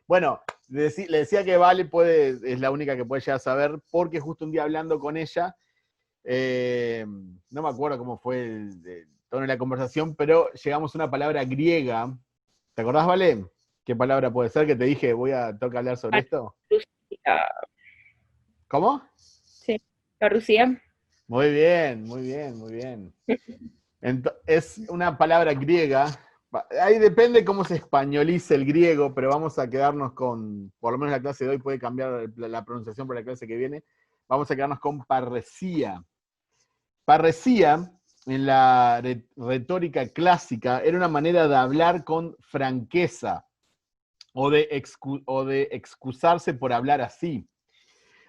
Bueno, le decía que Vale es la única que puede llegar a saber, porque justo un día hablando con ella, no me acuerdo cómo fue el tono de la conversación, pero llegamos a una palabra griega. ¿Te acordás, Vale? ¿Qué palabra puede ser que te dije, toca hablar sobre esto? Parucía. ¿Cómo? Sí, parucía. Muy bien, muy bien, muy bien. Es una palabra griega. Ahí depende cómo se españolice el griego, pero vamos a quedarnos con, por lo menos la clase de hoy puede cambiar la pronunciación para la clase que viene. Vamos a quedarnos con parresía. Parresía, en la retórica clásica, era una manera de hablar con franqueza o de excusarse por hablar así.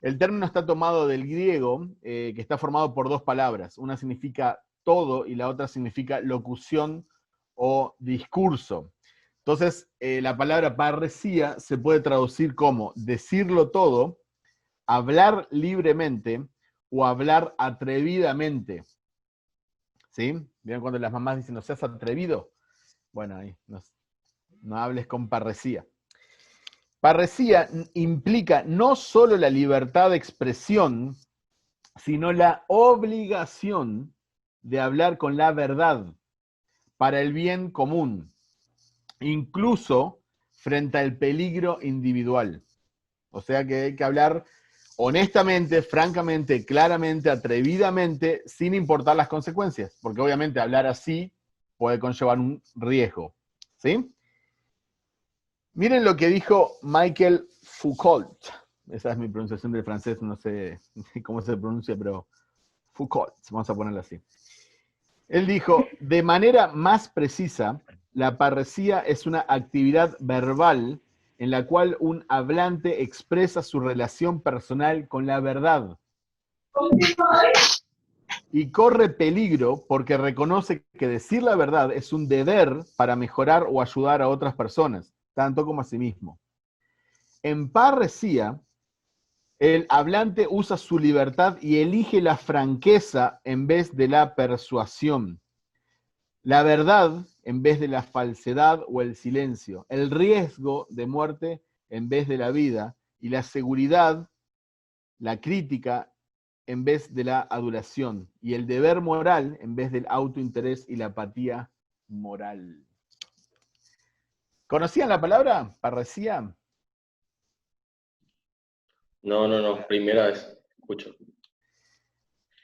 El término está tomado del griego, que está formado por dos palabras. Una significa todo y la otra significa locución o discurso. Entonces, la palabra parresía se puede traducir como decirlo todo, hablar libremente o hablar atrevidamente. ¿Sí? ¿Vieron cuando las mamás dicen no seas atrevido? Bueno, ahí no hables con parresía. Parresía implica no solo la libertad de expresión, sino la obligación de hablar con la verdad para el bien común, incluso frente al peligro individual. O sea que hay que hablar honestamente, francamente, claramente, atrevidamente, sin importar las consecuencias, porque obviamente hablar así puede conllevar un riesgo. ¿Sí? Miren lo que dijo Michael Foucault. Esa es mi pronunciación del francés, no sé cómo se pronuncia, pero Foucault, vamos a ponerlo así. Él dijo, de manera más precisa, la parresía es una actividad verbal en la cual un hablante expresa su relación personal con la verdad y corre peligro porque reconoce que decir la verdad es un deber para mejorar o ayudar a otras personas, tanto como a sí mismo. En parresía, el hablante usa su libertad y elige la franqueza en vez de la persuasión. La verdad en vez de la falsedad o el silencio, el riesgo de muerte en vez de la vida y la seguridad, la crítica en vez de la adulación y el deber moral en vez del autointerés y la apatía moral. ¿Conocían la palabra? ¿Parresía? No, primera vez escucho.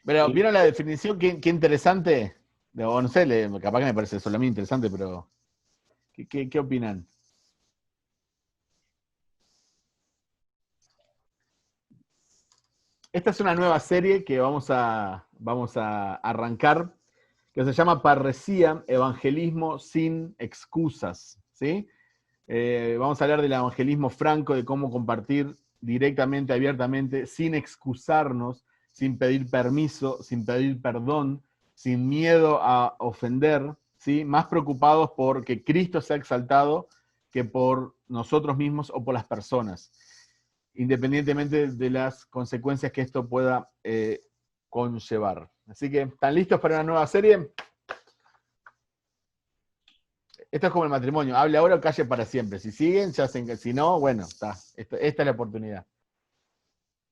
Pero, ¿vieron la definición? Qué interesante. No sé, capaz que me parece solo a mí interesante, pero ¿qué opinan? Esta es una nueva serie que vamos a arrancar, que se llama Parresía, Evangelismo sin excusas. ¿Sí? Vamos a hablar del evangelismo franco, de cómo compartir directamente, abiertamente, sin excusarnos, sin pedir permiso, sin pedir perdón, sin miedo a ofender, ¿sí? Más preocupados por que Cristo sea exaltado que por nosotros mismos o por las personas, independientemente de las consecuencias que esto pueda conllevar. Así que, ¿están listos para una nueva serie? Esto es como el matrimonio, hable ahora o calle para siempre. Si siguen, ya hacen, si no, bueno, está. Esta es la oportunidad.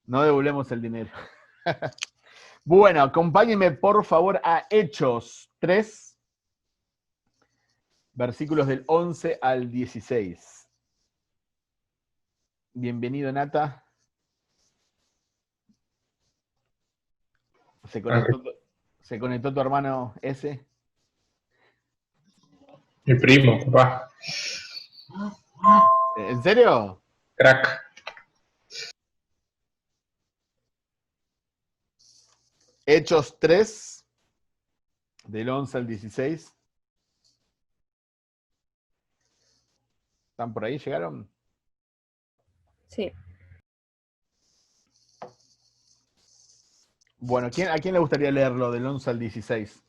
No devolvemos el dinero. Bueno, acompáñenme por favor a Hechos 3, versículos del 11 al 16. Bienvenido, Nata. Se conectó tu hermano S. Mi primo, papá. ¿En serio? Crack. Hechos 3, del 11 al 16. ¿Están por ahí? ¿Llegaron? Sí. Bueno, ¿a quién le gustaría leerlo del 11 al 16?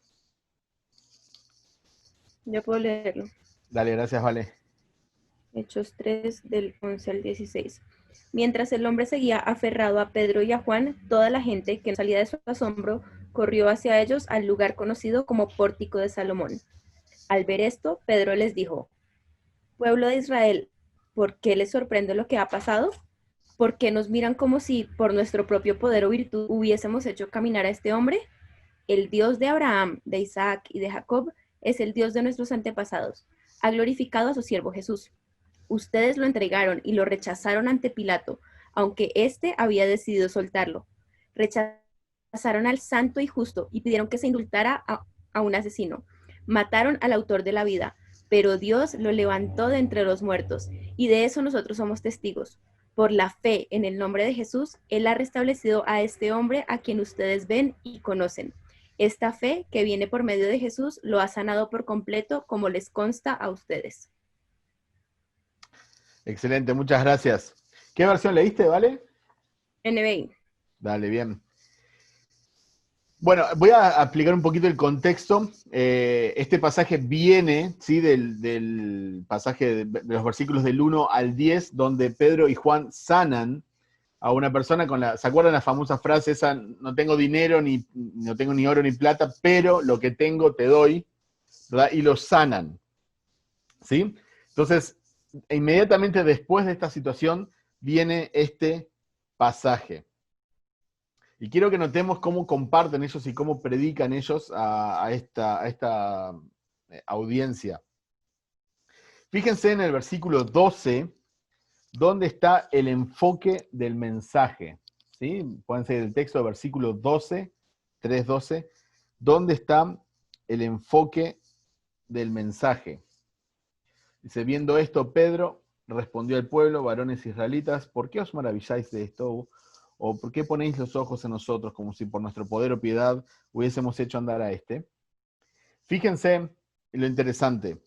Yo puedo leerlo. Dale, gracias, Vale. Hechos 3 del 11 al 16. Mientras el hombre seguía aferrado a Pedro y a Juan, toda la gente que no salía de su asombro corrió hacia ellos al lugar conocido como Pórtico de Salomón. Al ver esto, Pedro les dijo, pueblo de Israel, ¿por qué les sorprende lo que ha pasado? ¿Por qué nos miran como si por nuestro propio poder o virtud hubiésemos hecho caminar a este hombre? El Dios de Abraham, de Isaac y de Jacob es el Dios de nuestros antepasados. Ha glorificado a su siervo Jesús. Ustedes lo entregaron y lo rechazaron ante Pilato, aunque éste había decidido soltarlo. Rechazaron al santo y justo y pidieron que se indultara a un asesino. Mataron al autor de la vida, pero Dios lo levantó de entre los muertos, y de eso nosotros somos testigos. Por la fe en el nombre de Jesús, Él ha restablecido a este hombre a quien ustedes ven y conocen. Esta fe que viene por medio de Jesús lo ha sanado por completo, como les consta a ustedes. Excelente, muchas gracias. ¿Qué versión leíste, Vale? NBI. Dale, bien. Bueno, voy a aplicar un poquito el contexto. Este pasaje viene, ¿sí?, del pasaje de los versículos del 1 al 10, donde Pedro y Juan sanan a una persona con ¿se acuerdan la famosa frase esa? No tengo dinero, no tengo ni oro ni plata, pero lo que tengo te doy, ¿verdad? Y lo sanan, ¿sí? Entonces, inmediatamente después de esta situación, viene este pasaje. Y quiero que notemos cómo comparten ellos y cómo predican ellos a esta audiencia. Fíjense en el versículo 12, donde está el enfoque del mensaje. ¿Sí? Pueden ser el texto del versículo 12, 3:12, donde está el enfoque del mensaje. Dice, viendo esto, Pedro respondió al pueblo, varones israelitas, ¿por qué os maravilláis de esto? ¿O por qué ponéis los ojos en nosotros como si por nuestro poder o piedad hubiésemos hecho andar a este? Fíjense en lo interesante.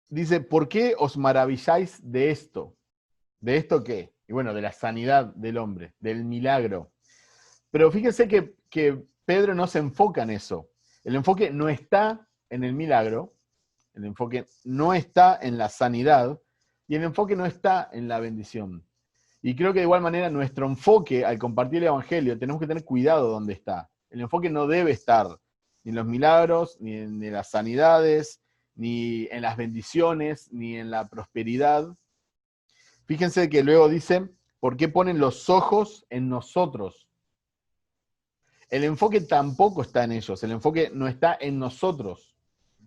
Dice, ¿por qué os maravilláis de esto? ¿De esto qué? Y bueno, de la sanidad del hombre, del milagro. Pero fíjense que Pedro no se enfoca en eso. El enfoque no está en el milagro, el enfoque no está en la sanidad, y el enfoque no está en la bendición. Y creo que de igual manera nuestro enfoque al compartir el Evangelio, tenemos que tener cuidado dónde está. El enfoque no debe estar ni en los milagros, ni en las sanidades, ni en las bendiciones, ni en la prosperidad. Fíjense que luego dice, ¿por qué ponen los ojos en nosotros? El enfoque tampoco está en ellos, el enfoque no está en nosotros.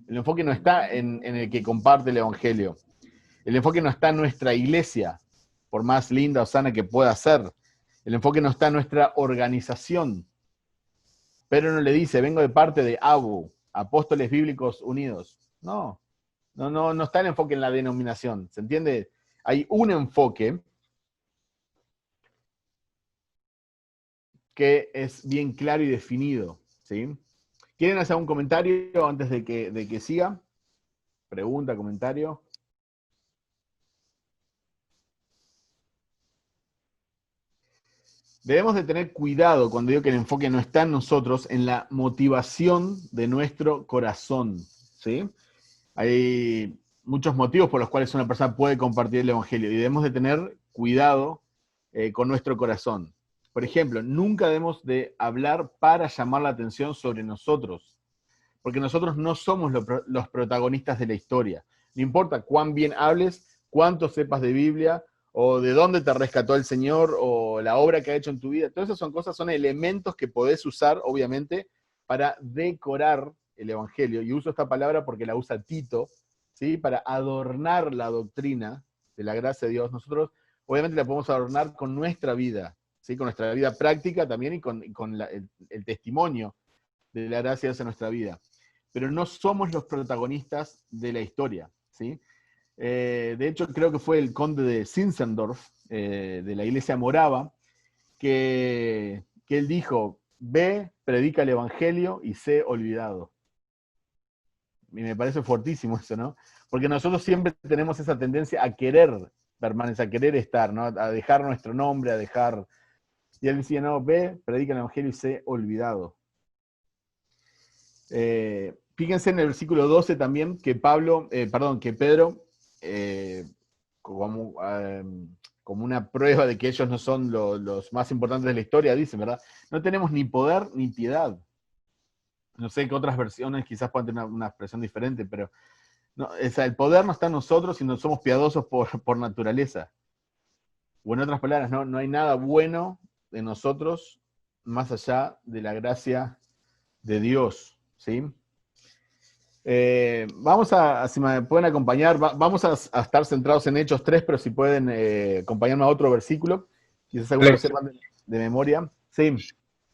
El enfoque no está en el que comparte el Evangelio. El enfoque no está en nuestra iglesia, por más linda o sana que pueda ser. El enfoque no está en nuestra organización. Pedro no le dice, vengo de parte de ABU, Apóstoles Bíblicos Unidos. No está el enfoque en la denominación. ¿Se entiende? Hay un enfoque que es bien claro y definido, ¿sí? ¿Quieren hacer un comentario antes de que siga? Pregunta, comentario. Debemos de tener cuidado cuando digo que el enfoque no está en nosotros, en la motivación de nuestro corazón, ¿sí? Hay muchos motivos por los cuales una persona puede compartir el Evangelio y debemos de tener cuidado con nuestro corazón. Por ejemplo, nunca debemos de hablar para llamar la atención sobre nosotros, porque nosotros no somos los protagonistas de la historia. No importa cuán bien hables, cuánto sepas de Biblia, o de dónde te rescató el Señor, o la obra que ha hecho en tu vida. Todas esas son elementos que podés usar, obviamente, para decorar el Evangelio. Y uso esta palabra porque la usa Tito, ¿sí? Para adornar la doctrina de la gracia de Dios. Nosotros, obviamente, la podemos adornar con nuestra vida, ¿sí? Con nuestra vida práctica también y con el testimonio de la gracia de Dios en nuestra vida. Pero no somos los protagonistas de la historia, ¿sí? De hecho, creo que fue el conde de Zinzendorf, de la iglesia morava, que él dijo, ve, predica el Evangelio y sé olvidado. Y me parece fuertísimo eso, ¿no? Porque nosotros siempre tenemos esa tendencia a querer permanecer, a querer estar, ¿no? A dejar nuestro nombre, a dejar... Y él decía, no, ve, predica el Evangelio y sé olvidado. Fíjense en el versículo 12 también, que Pedro, como una prueba de que ellos no son los más importantes de la historia, dice, ¿verdad? No tenemos ni poder ni piedad. No sé qué otras versiones quizás puedan tener una expresión diferente, pero No, o sea, el poder no está en nosotros, sino somos piadosos por naturaleza. O en otras palabras, no hay nada bueno de nosotros más allá de la gracia de Dios, ¿sí? Vamos si me pueden acompañar, vamos a estar centrados en Hechos 3, pero si pueden acompañarme a otro versículo, quizás algunos lo sepan de memoria. Sí.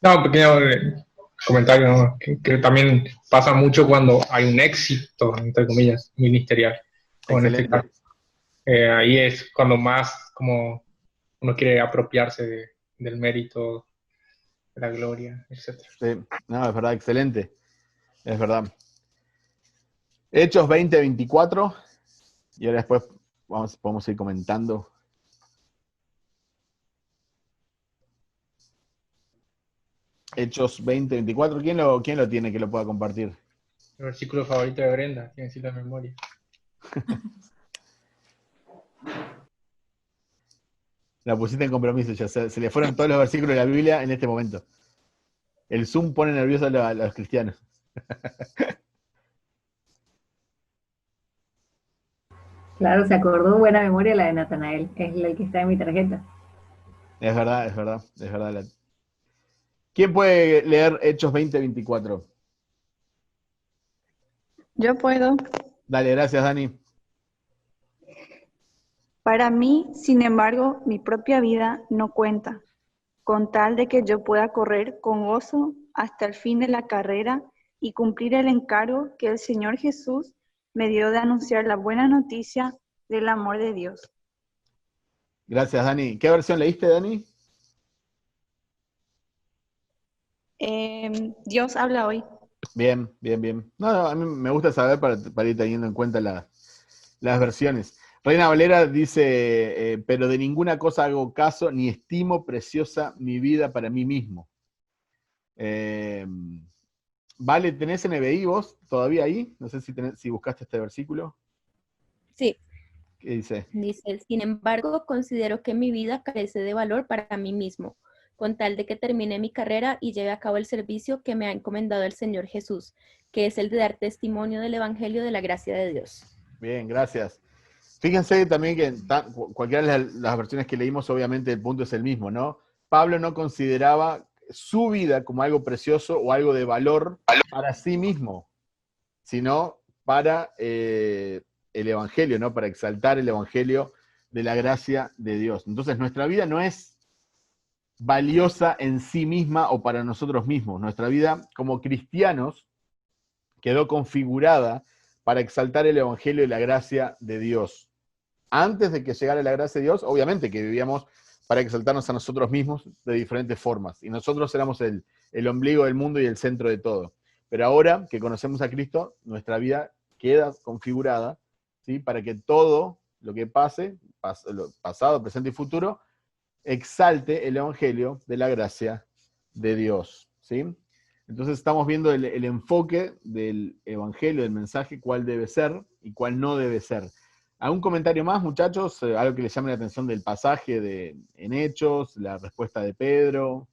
No, un pequeño comentario, ¿no? Que también pasa mucho cuando hay un éxito, entre comillas, ministerial. O en este Excelente. caso, ahí es cuando más como uno quiere apropiarse del mérito, de la gloria, etc. Sí. No, es verdad, excelente. Es verdad. Hechos 20-24, y ahora después podemos ir comentando. Hechos 20-24, ¿quién lo tiene que lo pueda compartir? El versículo favorito de Brenda, tiene que decir la memoria. La pusiste en compromiso, ya se le fueron todos los versículos de la Biblia en este momento. El Zoom pone nervioso a los cristianos. Claro, se acordó, buena memoria la de Natanael, es el que está en mi tarjeta. Es verdad, es verdad, es verdad. ¿Quién puede leer Hechos 20-24? Yo puedo. Dale, gracias, Dani. Para mí, sin embargo, mi propia vida no cuenta, con tal de que yo pueda correr con gozo hasta el fin de la carrera y cumplir el encargo que el Señor Jesús me dio de anunciar la buena noticia del amor de Dios. Gracias, Dani. ¿Qué versión leíste, Dani? Dios habla hoy. Bien, bien, bien. No, a mí me gusta saber para ir teniendo en cuenta las versiones. Reina Valera dice, pero de ninguna cosa hago caso, ni estimo preciosa mi vida para mí mismo. Vale, ¿tenés NBI vos todavía ahí? No sé si buscaste este versículo. Sí. ¿Qué dice? Dice, sin embargo, considero que mi vida carece de valor para mí mismo, con tal de que termine mi carrera y lleve a cabo el servicio que me ha encomendado el Señor Jesús, que es el de dar testimonio del Evangelio de la gracia de Dios. Bien, gracias. Fíjense también que cualquiera de las versiones que leímos, obviamente el punto es el mismo, ¿no? Pablo no consideraba su vida como algo precioso o algo de valor para sí mismo, sino para el Evangelio, ¿no? Para exaltar el Evangelio de la gracia de Dios. Entonces nuestra vida no es valiosa en sí misma o para nosotros mismos. Nuestra vida como cristianos quedó configurada para exaltar el Evangelio de la gracia de Dios. Antes de que llegara la gracia de Dios, obviamente que vivíamos para exaltarnos a nosotros mismos de diferentes formas. Y nosotros éramos el ombligo del mundo y el centro de todo. Pero ahora que conocemos a Cristo, nuestra vida queda configurada, ¿sí? Para que todo lo que pase, pasado, presente y futuro, exalte el Evangelio de la gracia de Dios, ¿sí? Entonces estamos viendo el enfoque del Evangelio, del mensaje, cuál debe ser y cuál no debe ser. ¿Algún comentario más, muchachos? ¿Algo que les llame la atención del pasaje en Hechos, la respuesta de Pedro?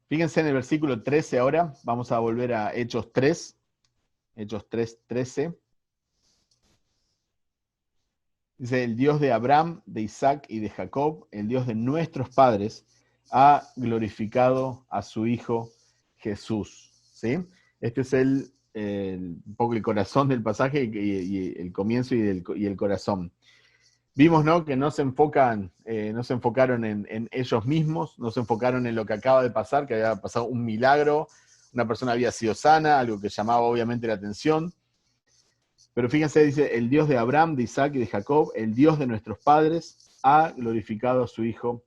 Fíjense en el versículo 13 ahora, vamos a volver a Hechos 3, Hechos 3, 13. Dice, el Dios de Abraham, de Isaac y de Jacob, el Dios de nuestros padres, ha glorificado a su Hijo Jesús. ¿Sí? Este es un poco el corazón del pasaje y el comienzo y el corazón. Vimos, ¿no?, que no se enfocaron en ellos mismos, no se enfocaron en lo que acaba de pasar, que había pasado un milagro, una persona había sido sana, algo que llamaba obviamente la atención. Pero fíjense, dice, el Dios de Abraham, de Isaac y de Jacob, el Dios de nuestros padres, ha glorificado a su Hijo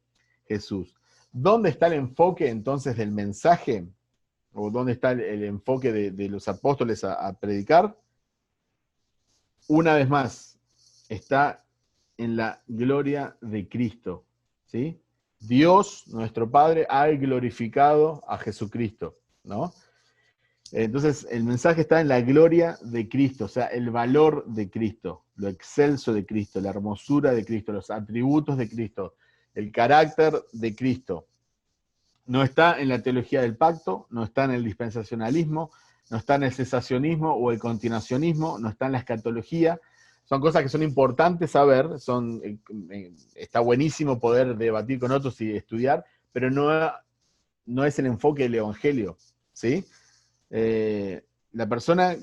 Jesús. ¿Dónde está el enfoque entonces del mensaje? ¿O dónde está el enfoque de los apóstoles a predicar? Una vez más, está en la gloria de Cristo, ¿sí? Dios, nuestro Padre, ha glorificado a Jesucristo, ¿no? Entonces, el mensaje está en la gloria de Cristo, o sea, el valor de Cristo, lo excelso de Cristo, la hermosura de Cristo, los atributos de Cristo, el carácter de Cristo. No está en la teología del pacto, no está en el dispensacionalismo, no está en el cesacionismo o el continuacionismo, no está en la escatología. Son cosas que son importantes saber, está buenísimo poder debatir con otros y estudiar, pero no es el enfoque del Evangelio, ¿sí? La persona,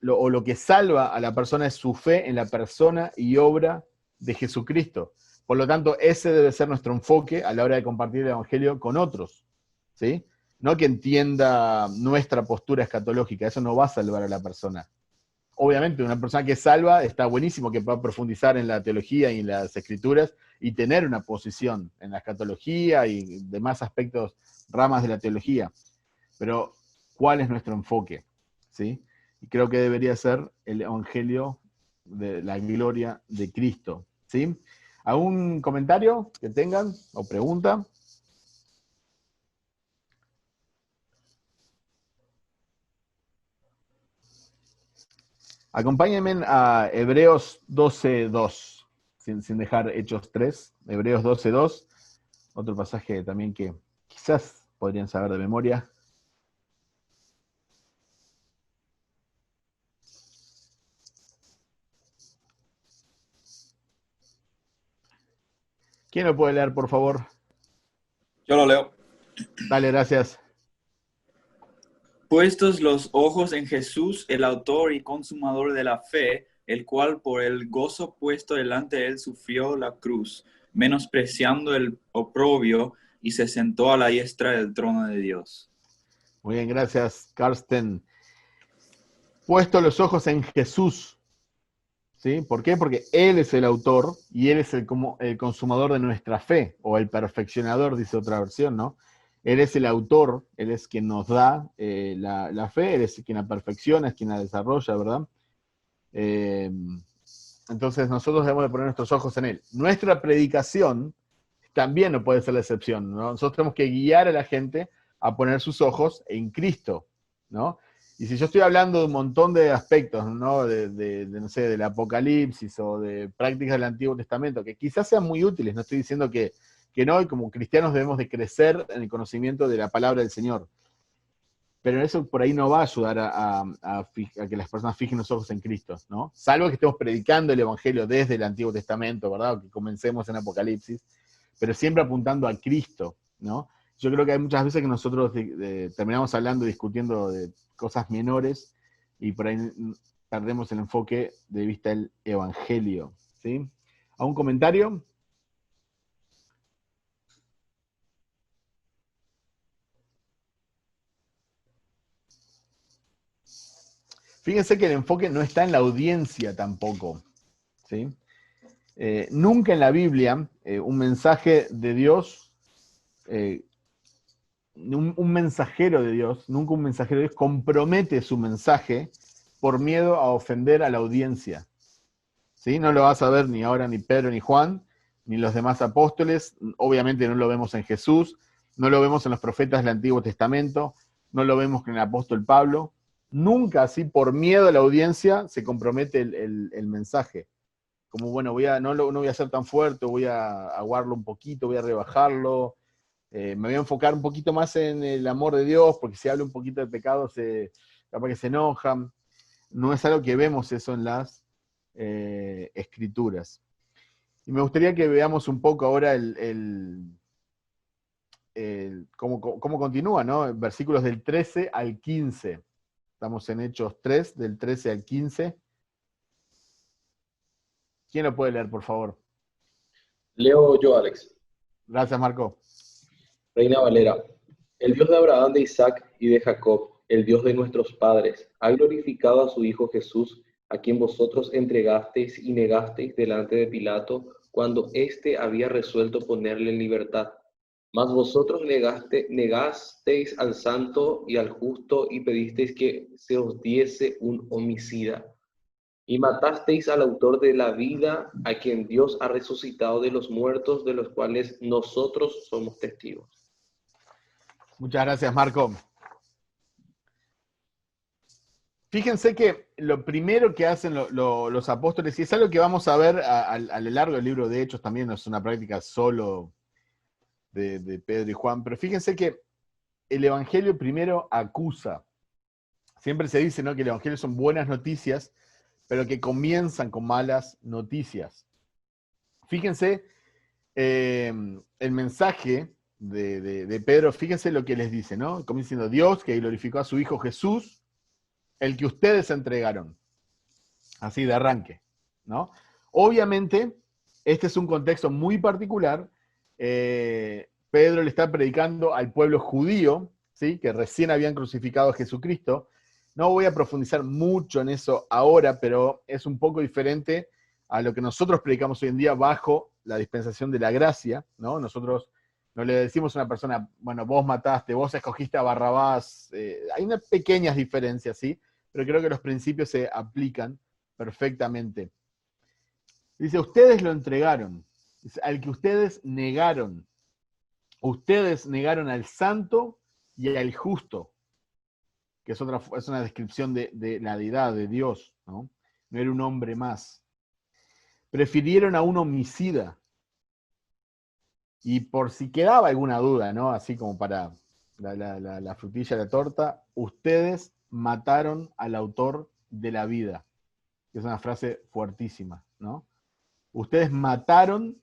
lo que salva a la persona es su fe en la persona y obra de Jesucristo. Por lo tanto, ese debe ser nuestro enfoque a la hora de compartir el Evangelio con otros, ¿sí? No que entienda nuestra postura escatológica, eso no va a salvar a la persona. Obviamente, una persona que salva está buenísimo que pueda profundizar en la teología y en las escrituras y tener una posición en la escatología y demás aspectos, ramas de la teología. Pero, ¿cuál es nuestro enfoque? ¿Sí? Y creo que debería ser el Evangelio de la gloria de Cristo. ¿Sí? ¿Algún comentario que tengan o pregunta? Acompáñenme a Hebreos 12:2, sin dejar Hechos 3. Hebreos 12:2, otro pasaje también que quizás podrían saber de memoria. ¿Quién lo puede leer, por favor? Yo lo leo. Dale, gracias. Puestos los ojos en Jesús, el autor y consumador de la fe, el cual por el gozo puesto delante de él sufrió la cruz, menospreciando el oprobio, y se sentó a la diestra del trono de Dios. Muy bien, gracias, Karsten. Puesto los ojos en Jesús, ¿sí? ¿Por qué? Porque Él es el autor y Él es el consumador de nuestra fe, o el perfeccionador, dice otra versión, ¿no? Él es el autor, Él es quien nos da la fe, Él es quien la perfecciona, es quien la desarrolla, ¿verdad? Entonces nosotros debemos de poner nuestros ojos en Él. Nuestra predicación también no puede ser la excepción, ¿no? Nosotros tenemos que guiar a la gente a poner sus ojos en Cristo, ¿no? Y si yo estoy hablando de un montón de aspectos, ¿no? No sé, del Apocalipsis o de prácticas del Antiguo Testamento, que quizás sean muy útiles, no estoy diciendo que no, y como cristianos debemos de crecer en el conocimiento de la palabra del Señor. Pero eso por ahí no va a ayudar a que las personas fijen los ojos en Cristo, ¿no? Salvo que estemos predicando el Evangelio desde el Antiguo Testamento, ¿verdad? O que comencemos en Apocalipsis, pero siempre apuntando a Cristo, ¿no? Yo creo que hay muchas veces que nosotros terminamos hablando y discutiendo de cosas menores y por ahí perdemos el enfoque de vista del Evangelio, ¿sí? ¿Algún comentario? Fíjense que el enfoque no está en la audiencia tampoco, ¿sí? Nunca en la Biblia un mensaje de Dios, un mensajero de Dios, nunca un mensajero de Dios compromete su mensaje por miedo a ofender a la audiencia, ¿sí? No lo vas a ver ni ahora ni Pedro ni Juan, ni los demás apóstoles, obviamente no lo vemos en Jesús, no lo vemos en los profetas del Antiguo Testamento, no lo vemos en el apóstol Pablo. Nunca así por miedo a la audiencia se compromete el mensaje. Como bueno, no voy a ser tan fuerte, voy a aguarlo un poquito, voy a rebajarlo, me voy a enfocar un poquito más en el amor de Dios, porque si hablo un poquito de pecado, capaz que se enojan. No es algo que vemos eso en las escrituras. Y me gustaría que veamos un poco ahora cómo continúa, ¿no? Versículos del 13 al 15. Estamos en Hechos 3, del 13 al 15. ¿Quién lo puede leer, por favor? Leo yo, Alex. Gracias, Marco. Reina Valera. El Dios de Abraham, de Isaac y de Jacob, el Dios de nuestros padres, ha glorificado a su Hijo Jesús, a quien vosotros entregasteis y negasteis delante de Pilato, cuando éste había resuelto ponerle en libertad. Mas vosotros negasteis al santo y al justo y pedisteis que se os diese un homicida. Y matasteis al autor de la vida, a quien Dios ha resucitado de los muertos, de los cuales nosotros somos testigos. Muchas gracias, Marco. Fíjense que lo primero que hacen los apóstoles, y es algo que vamos a ver a lo largo del libro de Hechos, también no es una práctica solo de Pedro y Juan, pero fíjense que el Evangelio primero acusa. Siempre se dice, ¿no?, que el Evangelio son buenas noticias, pero que comienzan con malas noticias. Fíjense el mensaje de Pedro, fíjense lo que les dice, ¿no? Comienza diciendo: Dios que glorificó a su Hijo Jesús, el que ustedes entregaron. Así de arranque, ¿no? Obviamente, este es un contexto muy particular. Pedro le está predicando al pueblo judío, ¿sí?, que recién habían crucificado a Jesucristo. No voy a profundizar mucho en eso ahora, pero es un poco diferente a lo que nosotros predicamos hoy en día bajo la dispensación de la gracia, ¿no? Nosotros no le decimos a una persona, bueno, vos mataste, vos escogiste a Barrabás. Hay unas pequeñas diferencias, ¿sí? Pero creo que los principios se aplican perfectamente. Dice, ustedes lo entregaron, dice, al que ustedes negaron. Ustedes negaron al santo y al justo, que es una descripción de la deidad de Dios, ¿no? No era un hombre más. Prefirieron a un homicida. Y por si quedaba alguna duda, ¿no?, así como para la frutilla de la torta, ustedes mataron al autor de la vida. Que es una frase fuertísima, ¿no? Ustedes mataron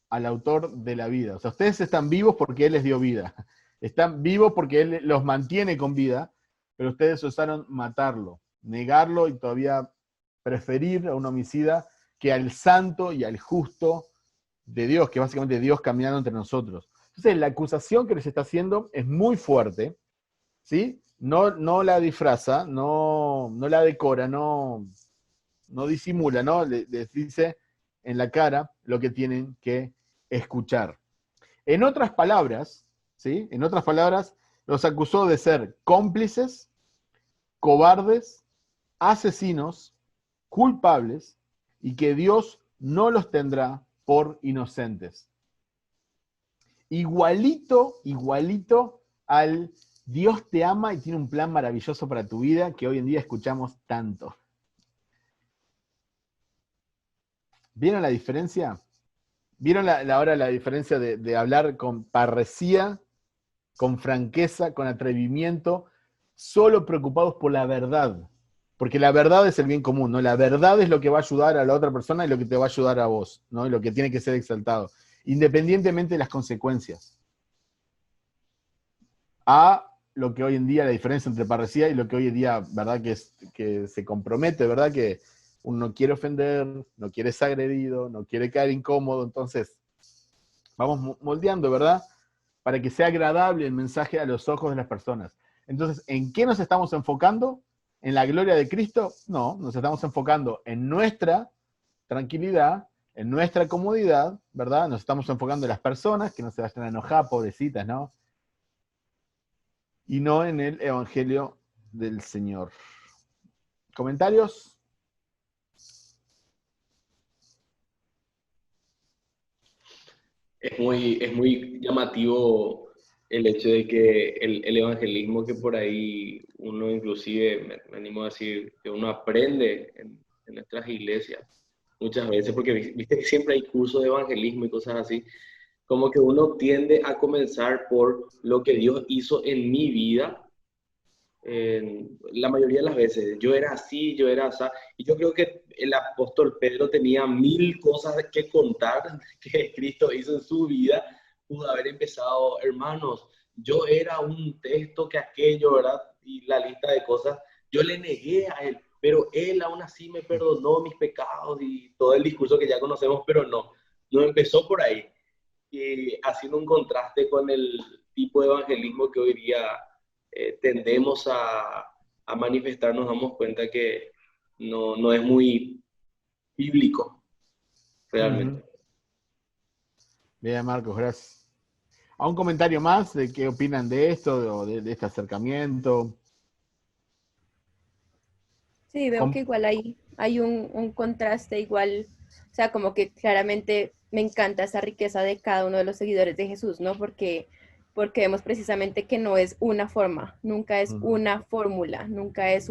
al autor de la vida. O sea, ustedes están vivos porque Él les dio vida. Están vivos porque Él los mantiene con vida, pero ustedes osaron matarlo, negarlo y todavía preferir a un homicida que al santo y al justo de Dios, que básicamente Dios caminando entre nosotros. Entonces, la acusación que les está haciendo es muy fuerte, ¿sí? No la disfraza, no la decora, no disimula, ¿no? Les dice en la cara lo que tienen que escuchar. En otras palabras, ¿sí?, en otras palabras, los acusó de ser cómplices, cobardes, asesinos, culpables, y que Dios no los tendrá por inocentes. Igualito al Dios te ama y tiene un plan maravilloso para tu vida, que hoy en día escuchamos tanto. ¿Vieron la diferencia? ¿Vieron ahora la diferencia de hablar con parresía, con franqueza, con atrevimiento, solo preocupados por la verdad? Porque la verdad es el bien común, ¿no? La verdad es lo que va a ayudar a la otra persona y lo que te va a ayudar a vos, ¿no? Y lo que tiene que ser exaltado, independientemente de las consecuencias. A lo que hoy en día, la diferencia entre parresía y lo que hoy en día, ¿verdad?, que se compromete, ¿verdad?, que uno no quiere ofender, no quiere ser agredido, no quiere caer incómodo. Entonces, vamos moldeando, ¿verdad?, para que sea agradable el mensaje a los ojos de las personas. Entonces, ¿en qué nos estamos enfocando? ¿En la gloria de Cristo? No, nos estamos enfocando en nuestra tranquilidad, en nuestra comodidad, ¿verdad? Nos estamos enfocando en las personas, que no se vayan a enojar, pobrecitas, ¿no? Y no en el Evangelio del Señor. ¿Comentarios? Es muy llamativo el hecho de que el evangelismo que por ahí uno inclusive, me animo a decir, que uno aprende en nuestras iglesias muchas veces, porque viste que siempre hay cursos de evangelismo y cosas así, como que uno tiende a comenzar por lo que Dios hizo en mi vida. La mayoría de las veces, yo era así, yo era así, y yo creo que el apóstol Pedro tenía 1000 cosas que contar que Cristo hizo en su vida. Pudo haber empezado, hermanos, yo era un texto que aquello, ¿verdad? Y la lista de cosas, yo le negué a él, pero él aún así me perdonó mis pecados y todo el discurso que ya conocemos, pero no empezó por ahí. Y haciendo un contraste con el tipo de evangelismo que hoy día tendemos a manifestar, nos damos cuenta que no es muy bíblico, realmente. Bien, Marcos, gracias. ¿A un comentario más de qué opinan de esto, o de este acercamiento? Sí, veo que igual hay un contraste igual, o sea, como que claramente me encanta esa riqueza de cada uno de los seguidores de Jesús, ¿no? Porque vemos precisamente que no es una forma, nunca es una fórmula, nunca es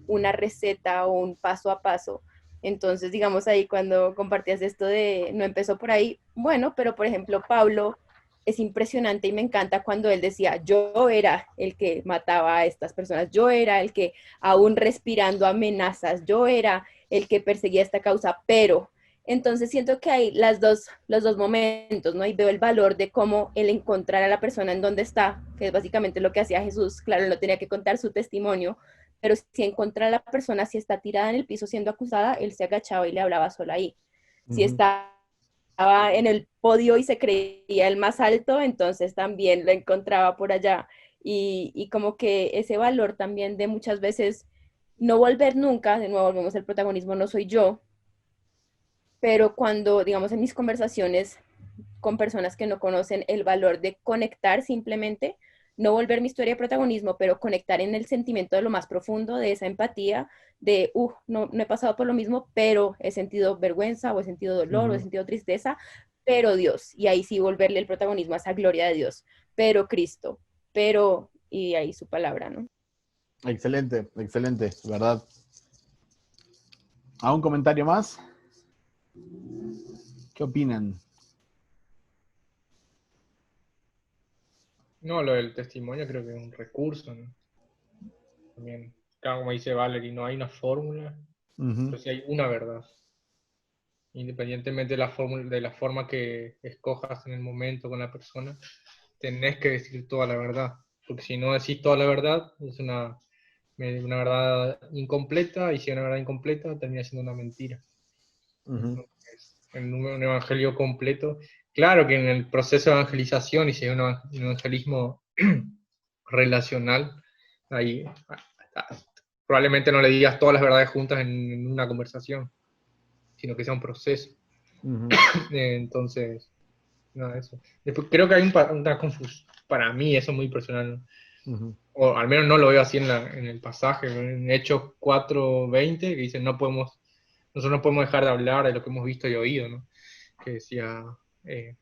una receta o un paso a paso. Entonces, digamos ahí cuando compartías esto de no empezó por ahí, bueno, pero por ejemplo Pablo es impresionante y me encanta cuando él decía, yo era el que mataba a estas personas, yo era el que aún respirando amenazas, yo era el que perseguía esta causa, pero entonces siento que hay los dos momentos, ¿no? Y veo el valor de cómo el encontrar a la persona en donde está, que es básicamente lo que hacía Jesús, claro, él no tenía que contar su testimonio, pero si encontrara a la persona, si está tirada en el piso siendo acusada, él se agachaba y le hablaba solo ahí. Si Ujú. estaba en el podio y se creía el más alto, entonces también lo encontraba por allá. Y como que ese valor también de muchas veces no volver nunca, de nuevo volvemos al protagonismo, no soy yo, pero cuando, digamos, en mis conversaciones con personas que no conocen el valor de conectar simplemente, no volver mi historia de protagonismo, pero conectar en el sentimiento de lo más profundo, de esa empatía, de, no, no he pasado por lo mismo, pero he sentido vergüenza o he sentido dolor o he Ujú. sentido tristeza, pero Dios, y ahí sí volverle el protagonismo a esa gloria de Dios, pero Cristo, pero, y ahí su palabra, ¿no? Excelente, excelente, ¿verdad? ¿Algún comentario más? ¿Qué opinan? No, lo del testimonio creo que es un recurso, ¿no? También, claro, como dice Valerie, no hay una fórmula, Ujú. pero sí hay una verdad. Independientemente de la fórmula, de la forma que escojas en el momento con la persona, tenés que decir toda la verdad. Porque si no decís toda la verdad, es una verdad incompleta, y si es una verdad incompleta, termina siendo una mentira. Ujú. Entonces, en un evangelio completo, claro que en el proceso de evangelización, y si es un evangelismo relacional, ahí probablemente no le digas todas las verdades juntas en una conversación, sino que sea un proceso. Ujú. Entonces, nada de eso. Después, creo que hay una confusión, para mí eso es muy personal, ¿no? Ujú. O al menos no lo veo así en el pasaje, ¿no? En Hechos 4:20, que dice, nosotros no podemos dejar de hablar de lo que hemos visto y oído, ¿no? Que decía eh,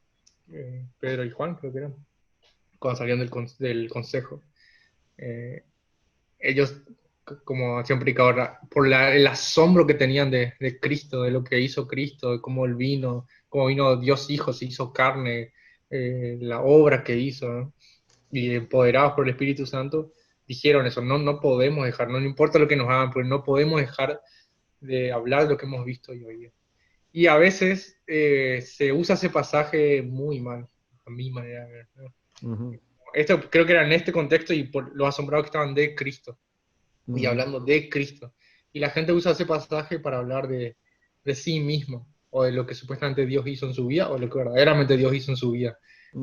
Pedro y Juan, creo que eran, cuando salieron del consejo. Eh, Ellos, como siempre, por el asombro que tenían de Cristo, de lo que hizo Cristo, de cómo vino Dios Hijo, se hizo carne, la obra que hizo, ¿no? Y empoderados por el Espíritu Santo, dijeron eso, no, no podemos dejar, no importa lo que nos hagan, pues no podemos dejar de hablar de lo que hemos visto y oído. Y a veces se usa ese pasaje muy mal, a mi manera de ver, ¿no? Ujú. Esto creo que era en este contexto y por los asombrados que estaban de Cristo y Ujú. hablando de Cristo. Y la gente usa ese pasaje para hablar de sí mismo, o de lo que supuestamente Dios hizo en su vida, o lo que verdaderamente Dios hizo en su vida.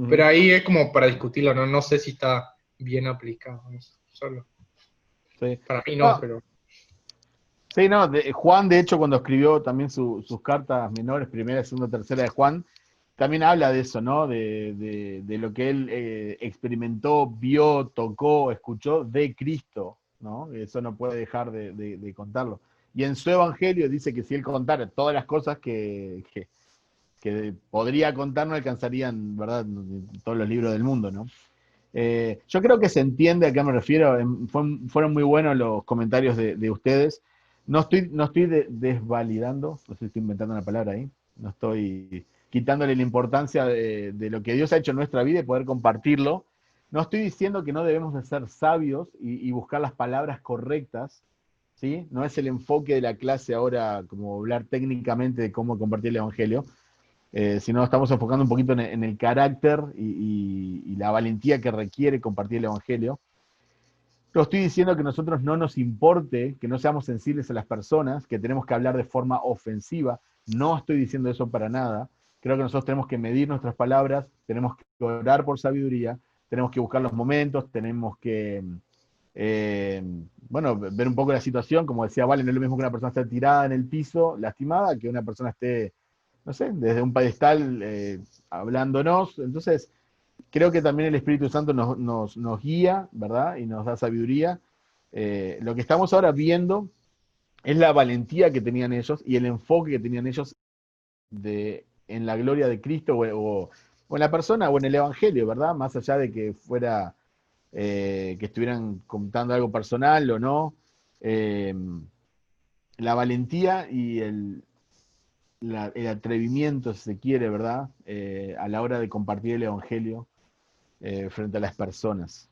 Pero Ujú. ahí es como para discutirlo, ¿no? No sé si está bien aplicado eso, solo. Sí. Para mí no, No, pero sí, no, Juan, de hecho, cuando escribió también sus cartas menores, primera, segunda, tercera de Juan, también habla de eso, ¿no? De lo que él experimentó, vio, tocó, escuchó de Cristo, ¿no? Eso no puede dejar de contarlo. Y en su evangelio dice que si él contara todas las cosas que podría contar, no alcanzarían, ¿verdad? Todos los libros del mundo, ¿no? Yo creo que se entiende a qué me refiero. Fueron muy buenos los comentarios de ustedes. No estoy desvalidando, no sé si estoy inventando una palabra ahí, no estoy quitándole la importancia de lo que Dios ha hecho en nuestra vida y poder compartirlo. No estoy diciendo que no debemos de ser sabios y buscar las palabras correctas, ¿sí? No es el enfoque de la clase ahora como hablar técnicamente de cómo compartir el Evangelio, sino estamos enfocando un poquito en el carácter y la valentía que requiere compartir el Evangelio. No estoy diciendo que nosotros no nos importe, que no seamos sensibles a las personas, que tenemos que hablar de forma ofensiva. No estoy diciendo eso para nada. Creo que nosotros tenemos que medir nuestras palabras, tenemos que orar por sabiduría, tenemos que buscar los momentos, tenemos que, eh, bueno, ver un poco la situación. Como decía Vale, no es lo mismo que una persona esté tirada en el piso, lastimada, que una persona esté, no sé, desde un pedestal hablándonos. Entonces, creo que también el Espíritu Santo nos guía, ¿verdad? Y nos da sabiduría. Lo que estamos ahora viendo es la valentía que tenían ellos y el enfoque que tenían ellos en la gloria de Cristo o en la persona o en el Evangelio, ¿verdad? Más allá de que fuera, que estuvieran contando algo personal o no. eh, la valentía y el atrevimiento, si se quiere, ¿verdad? A la hora de compartir el Evangelio frente a las personas.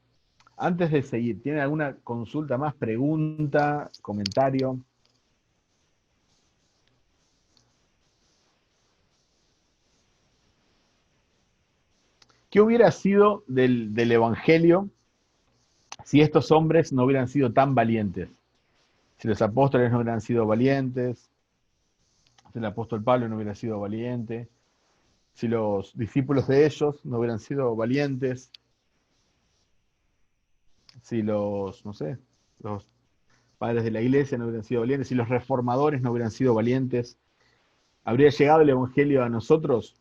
Antes de seguir, ¿tiene alguna consulta más, pregunta, comentario? ¿Qué hubiera sido del Evangelio si estos hombres no hubieran sido tan valientes? Si los apóstoles no hubieran sido valientes, si el apóstol Pablo no hubiera sido valiente, si los discípulos de ellos no hubieran sido valientes, si los, no sé, los padres de la iglesia no hubieran sido valientes, si los reformadores no hubieran sido valientes, ¿habría llegado el Evangelio a nosotros?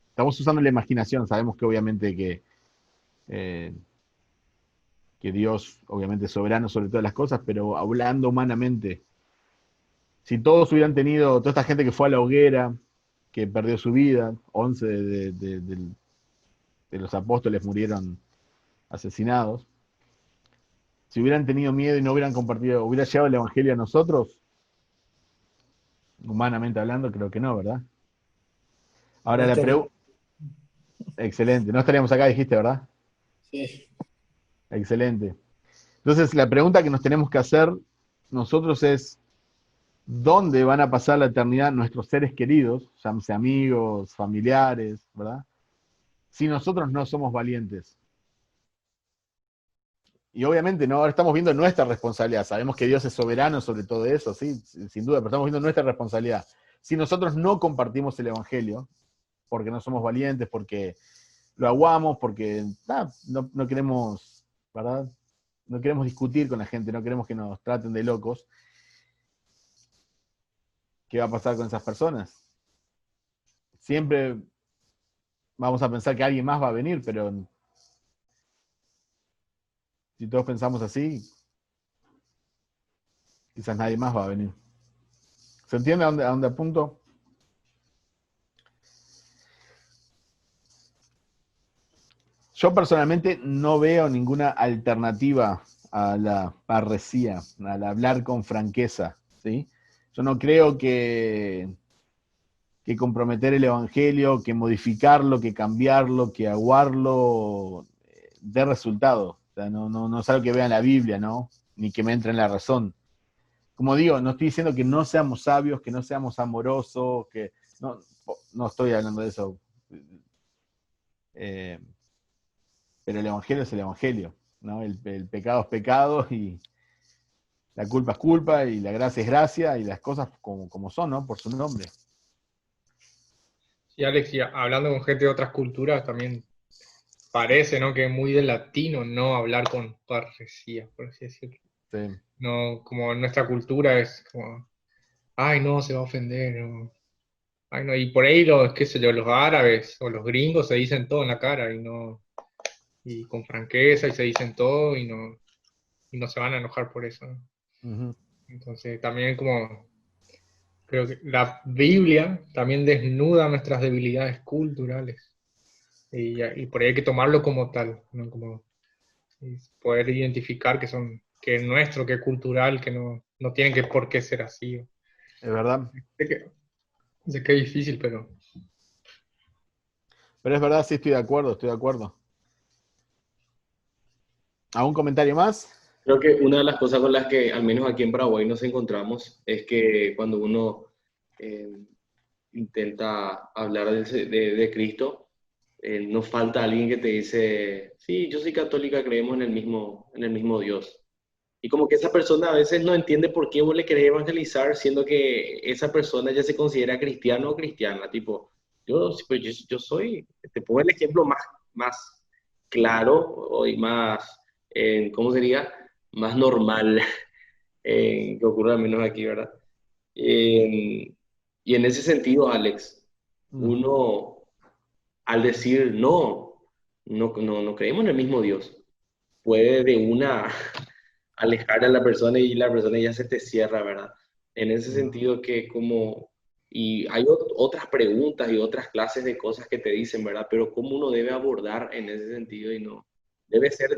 Estamos usando la imaginación, sabemos que obviamente que Dios obviamente es soberano sobre todas las cosas, pero hablando humanamente, si todos hubieran tenido, toda esta gente que fue a la hoguera, que perdió su vida, 11 de los apóstoles murieron asesinados, si hubieran tenido miedo y no hubieran compartido, ¿hubiera llegado el Evangelio a nosotros? Humanamente hablando, creo que no, ¿verdad? Ahora No la estaría. pregunta... Excelente, no estaríamos acá, dijiste, ¿verdad? Sí. Excelente. Entonces, la pregunta que nos tenemos que hacer nosotros es, ¿dónde van a pasar la eternidad nuestros seres queridos, llámese amigos, familiares, ¿verdad? Si nosotros no somos valientes. Y obviamente no, ahora estamos viendo nuestra responsabilidad. Sabemos que Dios es soberano sobre todo eso, sí, sin duda, pero estamos viendo nuestra responsabilidad. Si nosotros no compartimos el Evangelio, porque no somos valientes, porque lo aguamos, porque no queremos, ¿verdad? No queremos discutir con la gente, no queremos que nos traten de locos, ¿qué va a pasar con esas personas? Siempre vamos a pensar que alguien más va a venir, pero si todos pensamos así, quizás nadie más va a venir. ¿Se entiende a dónde apunto? Yo personalmente no veo ninguna alternativa a la parresía, al hablar con franqueza, ¿sí? Yo no creo que comprometer el Evangelio, que modificarlo, que cambiarlo, que aguarlo, dé resultado. O sea, no es algo que vea en la Biblia, ¿no? Ni que me entre en la razón. Como digo, no estoy diciendo que no seamos sabios, que no seamos amorosos, que no estoy hablando de eso. Pero el Evangelio es el Evangelio, ¿no? El pecado es pecado y la culpa es culpa y la gracia es gracia y las cosas como son, ¿no? Por su nombre. Y Alex, y hablando con gente de otras culturas, también parece, ¿no? Que es muy de latino no hablar con parresía, por así decirlo. Sí. No, como nuestra cultura es como, ay, no, se va a ofender, no. Ay, no, y por ahí qué sé yo, los árabes o los gringos se dicen todo en la cara y con franqueza y se dicen todo y no se van a enojar por eso, ¿no? Uh-huh. Entonces también como creo que la Biblia también desnuda nuestras debilidades culturales y por ahí hay que tomarlo como tal, ¿no? Como poder identificar que es nuestro, que es cultural, que no tiene que por qué ser así. Es verdad. Sé que es difícil, pero... Pero es verdad, sí, estoy de acuerdo, estoy de acuerdo. ¿Algún comentario más? Creo que una de las cosas con las que, al menos aquí en Paraguay, nos encontramos es que cuando uno eh, intenta hablar de Cristo, no falta alguien que te dice, sí, yo soy católica, creemos en el mismo Dios. Y como que esa persona a veces no entiende por qué vos le querés evangelizar, siendo que esa persona ya se considera cristiano o cristiana. Tipo, yo soy, te pongo el ejemplo más claro y más, ¿cómo sería? Más normal que ocurre al menos aquí, ¿verdad? Y en ese sentido, Alex, uno al decir no creemos en el mismo Dios, puede de una alejar a la persona y la persona ya se te cierra, ¿verdad? En ese sentido que como, y hay otras preguntas y otras clases de cosas que te dicen, ¿verdad? Pero cómo uno debe abordar en ese sentido y no, debe ser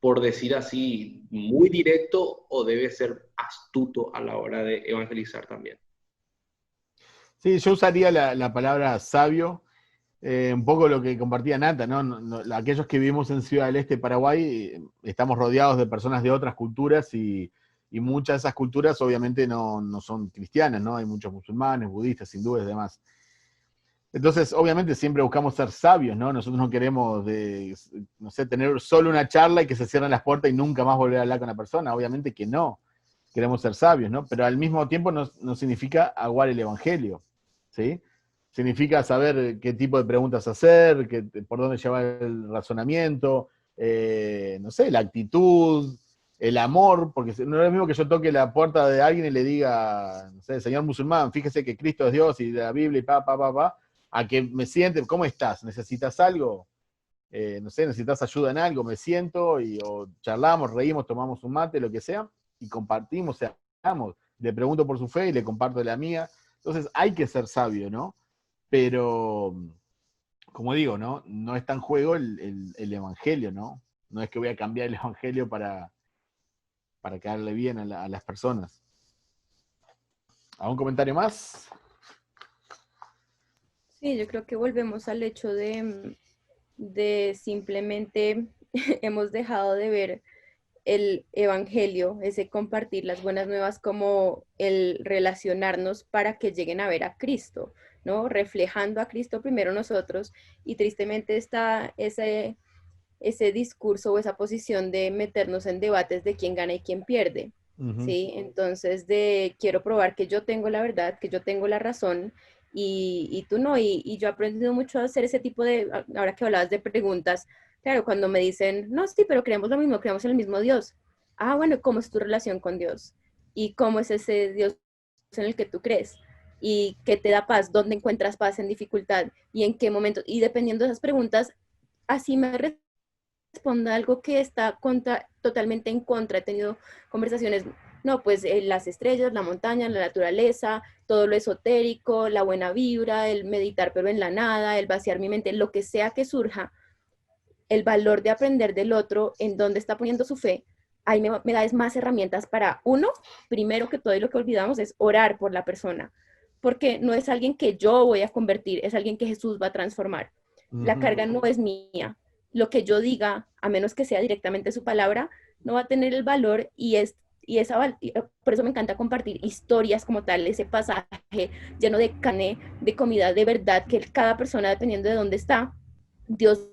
por decir así, muy directo o debe ser astuto a la hora de evangelizar también? Sí, yo usaría la palabra sabio, un poco lo que compartía Nata, ¿no? Aquellos que vivimos en Ciudad del Este, Paraguay, estamos rodeados de personas de otras culturas y muchas de esas culturas obviamente no son cristianas, ¿no? Hay muchos musulmanes, budistas, hindúes y demás. Entonces, obviamente siempre buscamos ser sabios, ¿no? Nosotros no queremos, no sé, tener solo una charla y que se cierren las puertas y nunca más volver a hablar con la persona. Obviamente que no. Queremos ser sabios, ¿no? Pero al mismo tiempo no significa aguar el evangelio, ¿sí? Significa saber qué tipo de preguntas hacer, por dónde llevar el razonamiento, no sé, la actitud, el amor, porque no es lo mismo que yo toque la puerta de alguien y le diga, no sé, señor musulmán, fíjese que Cristo es Dios y de la Biblia y a que me siente, ¿cómo estás? ¿Necesitas algo? No sé, ¿necesitas ayuda en algo? Me siento o charlamos, reímos, tomamos un mate, lo que sea, y compartimos, o sea, hablamos. Le pregunto por su fe y le comparto la mía. Entonces hay que ser sabio, ¿no? Pero, como digo, no está en juego el evangelio, ¿no? No es que voy a cambiar el evangelio para caerle bien a las personas. ¿Algún comentario más? Sí, yo creo que volvemos al hecho de simplemente hemos dejado de ver el evangelio, ese compartir las buenas nuevas como el relacionarnos para que lleguen a ver a Cristo, ¿no? Reflejando a Cristo primero nosotros, y tristemente está ese discurso o esa posición de meternos en debates de quién gana y quién pierde. ¿Sí? Entonces, quiero probar que yo tengo la verdad, que yo tengo la razón y tú no. Y yo he aprendido mucho a hacer ese tipo ahora que hablabas de preguntas, claro, cuando me dicen, no, sí, pero creemos lo mismo, creemos en el mismo Dios. Ah, bueno, ¿cómo es tu relación con Dios? ¿Y cómo es ese Dios en el que tú crees? ¿Y qué te da paz? ¿Dónde encuentras paz en dificultad? ¿Y en qué momento? Y dependiendo de esas preguntas, así me responda algo que está totalmente en contra. He tenido conversaciones, no, pues las estrellas, la montaña, la naturaleza, todo lo esotérico, la buena vibra, el meditar pero en la nada, el vaciar mi mente, lo que sea que surja, el valor de aprender del otro, en dónde está poniendo su fe, ahí me da más herramientas para, uno, primero que todo, y lo que olvidamos es orar por la persona, porque no es alguien que yo voy a convertir, es alguien que Jesús va a transformar. La carga no es mía. Lo que yo diga, a menos que sea directamente su palabra, no va a tener el valor por eso me encanta compartir historias como tal, ese pasaje lleno de carne, de comida, de verdad, que cada persona, dependiendo de dónde está, Dios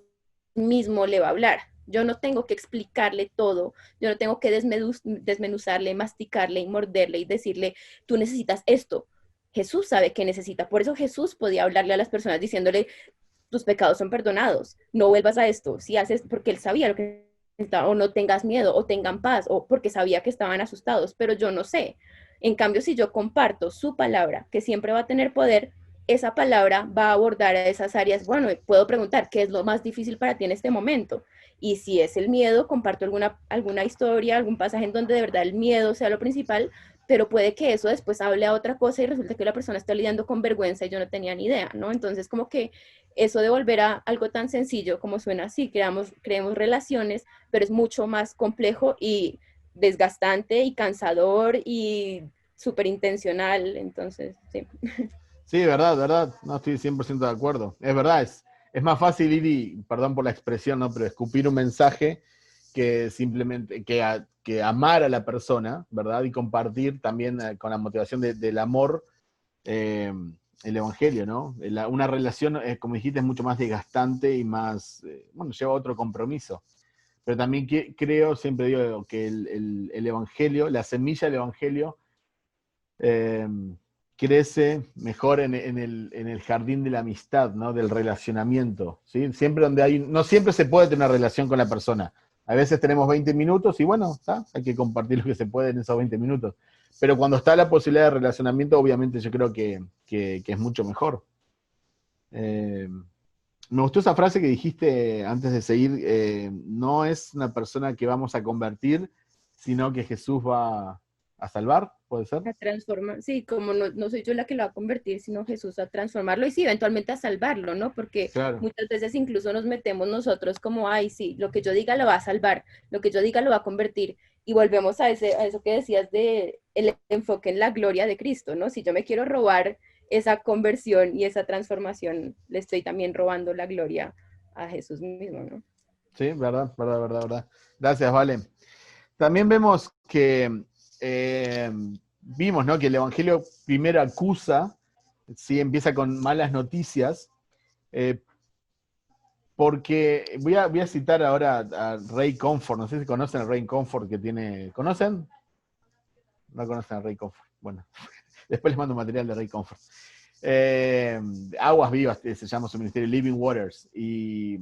mismo le va a hablar. Yo no tengo que explicarle todo, yo no tengo que desmenuzarle, masticarle y morderle y decirle, tú necesitas esto. Jesús sabe que necesita, por eso Jesús podía hablarle a las personas diciéndole, tus pecados son perdonados, no vuelvas a esto, si haces, porque él sabía lo que necesitaba, o no tengas miedo, o tengan paz, o porque sabía que estaban asustados, pero yo no sé. En cambio, si yo comparto su palabra, que siempre va a tener poder, esa palabra va a abordar a esas áreas. Bueno, puedo preguntar, ¿qué es lo más difícil para ti en este momento? Y si es el miedo, comparto alguna historia, algún pasaje en donde de verdad el miedo sea lo principal, pero puede que eso después hable a otra cosa y resulta que la persona está lidiando con vergüenza y yo no tenía ni idea, ¿no? Entonces, como que eso de volver a algo tan sencillo como suena así, creemos relaciones, pero es mucho más complejo y desgastante y cansador y súper intencional, entonces, sí. Sí, verdad, no estoy 100% de acuerdo. Es verdad, es más fácil ir y, perdón por la expresión, ¿no? Pero escupir un mensaje que simplemente, que amar a la persona, ¿verdad? Y compartir también con la motivación del amor el evangelio, ¿no? Una relación, como dijiste, es mucho más desgastante y más, bueno, lleva a otro compromiso. Pero también creo, siempre digo que el evangelio, la semilla del evangelio, crece mejor en el jardín de la amistad, ¿no? Del relacionamiento, ¿sí? Siempre no siempre se puede tener una relación con la persona. A veces tenemos 20 minutos y bueno, hay que compartir lo que se puede en esos 20 minutos. Pero cuando está la posibilidad de relacionamiento, obviamente yo creo que es mucho mejor. Me gustó esa frase que dijiste antes de seguir, no es una persona que vamos a convertir, sino que Jesús va a salvar. ¿puede ser? A transformar, sí, como no soy yo la que lo va a convertir, sino Jesús a transformarlo y sí, eventualmente a salvarlo, ¿no? Porque Claro. muchas veces incluso nos metemos nosotros como, ay, sí, lo que yo diga lo va a salvar, lo que yo diga lo va a convertir. Y volvemos a eso que decías de el enfoque en la gloria de Cristo, ¿no? Si yo me quiero robar esa conversión y esa transformación, le estoy también robando la gloria a Jesús mismo, ¿no? Sí, verdad. Gracias, Vale. También vemos que vimos, ¿no? Que el Evangelio primero acusa, sí, empieza con malas noticias, porque voy a citar ahora a Ray Comfort, no sé si conocen a Ray Comfort que tiene, ¿conocen? No conocen a Ray Comfort, bueno, después les mando material de Ray Comfort. Aguas Vivas se llama su ministerio, Living Waters, y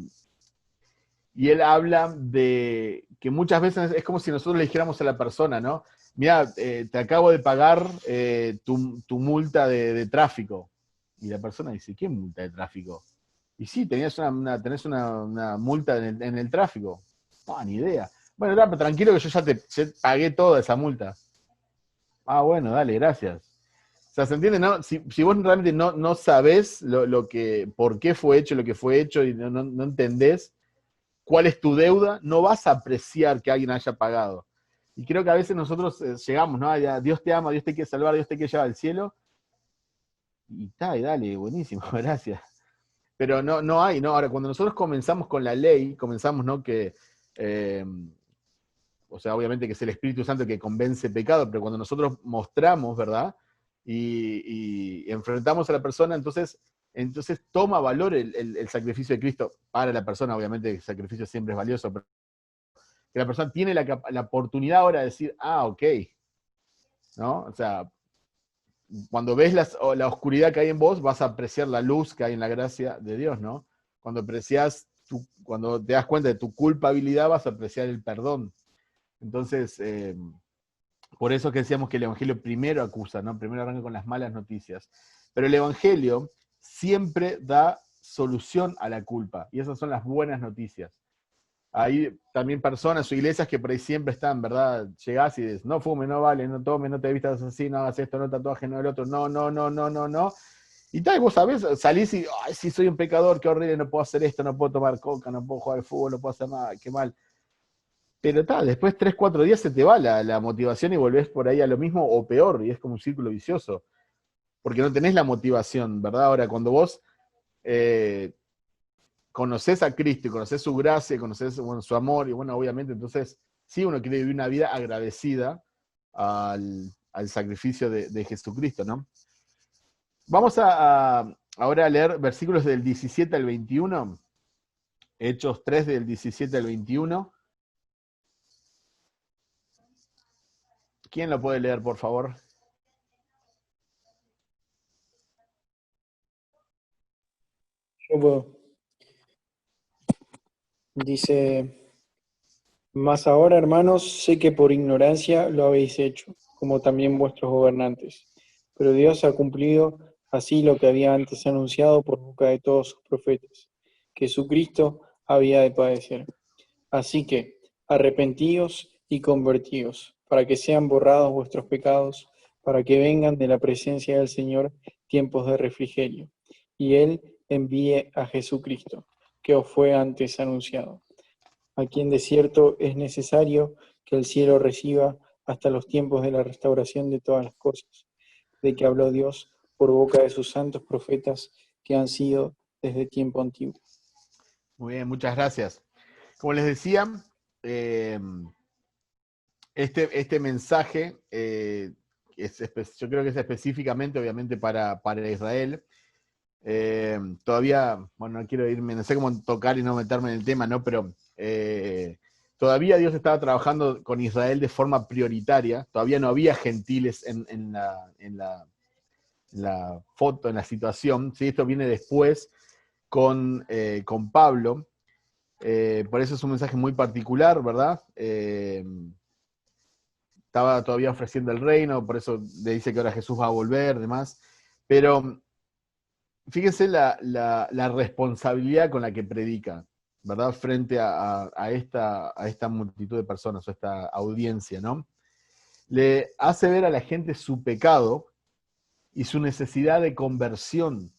él habla de que muchas veces es como si nosotros le dijéramos a la persona, ¿no? Mira, te acabo de pagar tu multa de tráfico. Y la persona dice, ¿qué multa de tráfico? Y sí, tenés una multa en el tráfico. No, ni idea. Bueno, pero tranquilo que yo ya pagué toda esa multa. Ah, bueno, dale, gracias. O sea, ¿se entiende, no? Si vos realmente no sabés por qué fue hecho lo que fue hecho y no entendés cuál es tu deuda, no vas a apreciar que alguien haya pagado. Y creo que a veces nosotros llegamos, ¿no? Dios te ama, Dios te quiere salvar, Dios te quiere llevar al cielo. Y dale, buenísimo, gracias. Pero no hay, ¿no? Ahora, cuando nosotros comenzamos con la ley, comenzamos, ¿no? Que, o sea, obviamente que es el Espíritu Santo que convence pecado, pero cuando nosotros mostramos, ¿verdad? Y enfrentamos a la persona, entonces toma valor el sacrificio de Cristo para la persona. Obviamente el sacrificio siempre es valioso, pero que la persona tiene la oportunidad ahora de decir, ok, ¿no? O sea, cuando ves la oscuridad que hay en vos, vas a apreciar la luz que hay en la gracia de Dios, ¿no? Cuando cuando te das cuenta de tu culpabilidad, vas a apreciar el perdón. Entonces, por eso que decíamos que el Evangelio primero acusa, ¿no? Primero arranca con las malas noticias. Pero el Evangelio siempre da solución a la culpa. Y esas son las buenas noticias. Hay también personas o iglesias que por ahí siempre están, ¿verdad? Llegás y dices, no fume, no vale, no tome, no te vistas así, no hagas esto, no tatuaje, no el otro, no. Y tal, vos sabés, salís y, ay, sí, soy un pecador, qué horrible, no puedo hacer esto, no puedo tomar coca, no puedo jugar al fútbol, no puedo hacer nada, qué mal. Pero después 3, 4 días se te va la motivación y volvés por ahí a lo mismo o peor, y es como un círculo vicioso. Porque no tenés la motivación, ¿verdad? Ahora, cuando vos conocés a Cristo y conocés su gracia, conocés su amor, y bueno, obviamente, entonces, sí, uno quiere vivir una vida agradecida al sacrificio de Jesucristo, ¿no? Vamos ahora a leer versículos del 17 al 21, Hechos 3 del 17 al 21. ¿Quién lo puede leer, por favor? Yo puedo. Dice, mas ahora, hermanos, sé que por ignorancia lo habéis hecho, como también vuestros gobernantes. Pero Dios ha cumplido así lo que había antes anunciado por boca de todos sus profetas, que Jesucristo había de padecer. Así que, arrepentíos y convertíos, para que sean borrados vuestros pecados, para que vengan de la presencia del Señor tiempos de refrigerio, y Él envíe a Jesucristo, que os fue antes anunciado, a quien de cierto es necesario que el cielo reciba hasta los tiempos de la restauración de todas las cosas, de que habló Dios por boca de sus santos profetas que han sido desde tiempo antiguo. Muy bien, muchas gracias. Como les decía, este mensaje, yo creo que es específicamente, obviamente, para Israel. Todavía, bueno, no quiero irme, no sé cómo tocar y no meterme en el tema, ¿no? Pero todavía Dios estaba trabajando con Israel de forma prioritaria. Todavía no había gentiles en la foto, en la situación. ¿Sí? Esto viene después con Pablo. Por eso es un mensaje muy particular, ¿verdad? Estaba todavía ofreciendo el reino, por eso le dice que ahora Jesús va a volver, demás. Pero fíjense la responsabilidad con la que predica, ¿verdad? Frente a esta multitud de personas, o esta audiencia, ¿no? le hace ver a la gente su pecado y su necesidad de conversión.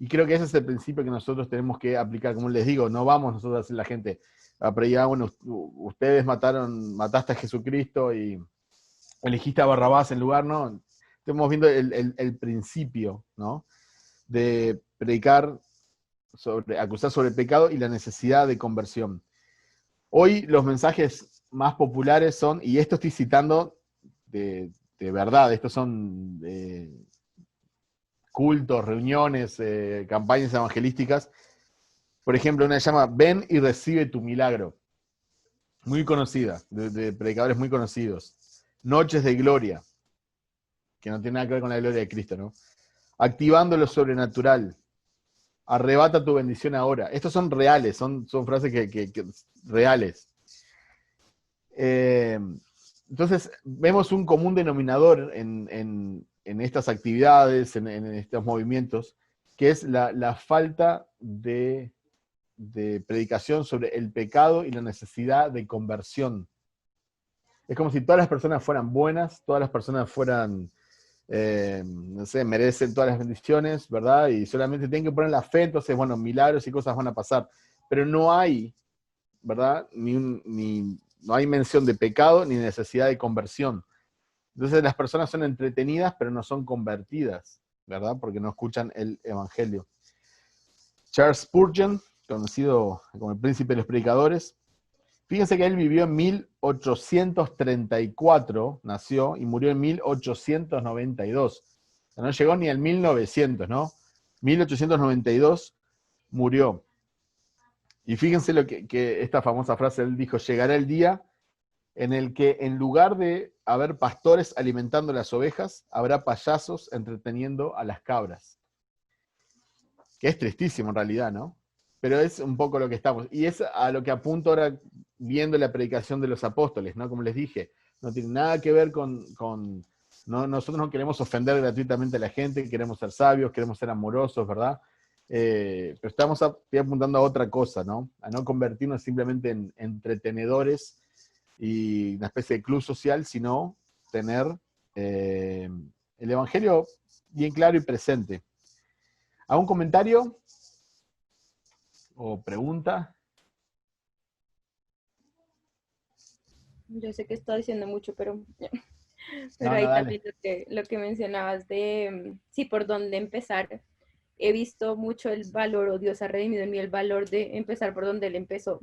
Y creo que ese es el principio que nosotros tenemos que aplicar. Como les digo, no vamos nosotros a hacer la gente a predicar, bueno, ustedes mataste a Jesucristo y elegiste a Barrabás en lugar, ¿no? Estamos viendo el principio, ¿no? De predicar, acusar sobre el pecado y la necesidad de conversión. Hoy los mensajes más populares son, y esto estoy citando de verdad, estos son cultos, reuniones, campañas evangelísticas. Por ejemplo, una se llama Ven y recibe tu milagro. Muy conocida, de predicadores muy conocidos. Noches de gloria, que no tiene nada que ver con la gloria de Cristo, ¿no? Activando lo sobrenatural. Arrebata tu bendición ahora. Estos son reales, son frases que reales. Entonces, vemos un común denominador en estas actividades, en estos movimientos, que es la falta de predicación sobre el pecado y la necesidad de conversión. Es como si todas las personas fueran buenas, todas las personas fueran, no sé, merecen todas las bendiciones, ¿verdad? Y solamente tienen que poner la fe, entonces, bueno, milagros y cosas van a pasar. Pero no hay, ¿verdad? No hay mención de pecado ni necesidad de conversión. Entonces las personas son entretenidas, pero no son convertidas, ¿verdad? Porque no escuchan el evangelio. Charles Spurgeon, conocido como el príncipe de los predicadores, fíjense que él vivió en 1834, nació, y murió en 1892. O sea, no llegó ni al 1900, ¿no? 1892 murió. Y fíjense lo que esta famosa frase, él dijo: llegará el día en el que en lugar de haber pastores alimentando las ovejas, habrá payasos entreteniendo a las cabras. Que es tristísimo en realidad, ¿no? Pero es un poco lo que estamos. Y es a lo que apunto ahora viendo la predicación de los apóstoles, ¿no? Como les dije, no tiene nada que ver con no, nosotros no queremos ofender gratuitamente a la gente, queremos ser sabios, queremos ser amorosos, ¿verdad? Pero estoy apuntando a otra cosa, ¿no? A no convertirnos simplemente en entretenedores y una especie de club social, sino tener el evangelio bien claro y presente. ¿Algún comentario o pregunta? Yo sé que estoy diciendo mucho, pero No, ahí dale. también lo que mencionabas de, sí, por dónde empezar. He visto mucho el valor, o Dios ha redimido en mí el valor de empezar por donde Él empezó,